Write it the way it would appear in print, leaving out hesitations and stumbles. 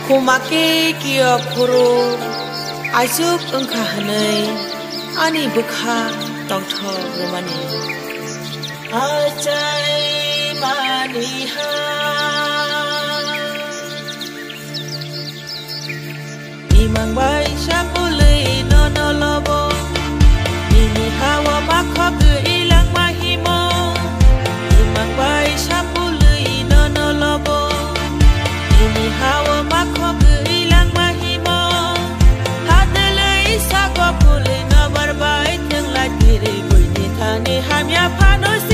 Kumake kia puru Ajuk engkah hanai Ani bukha tongtho romani Ajai maniha Imang bai syapulei nono lobo Nini hawa makhok ilang mahimo Imang bai syapulei nono lobo Nini hawa makhok ilang mahimo Hadelei sakwa pulei no barbai Teng lagi ribui ni thani hamya panos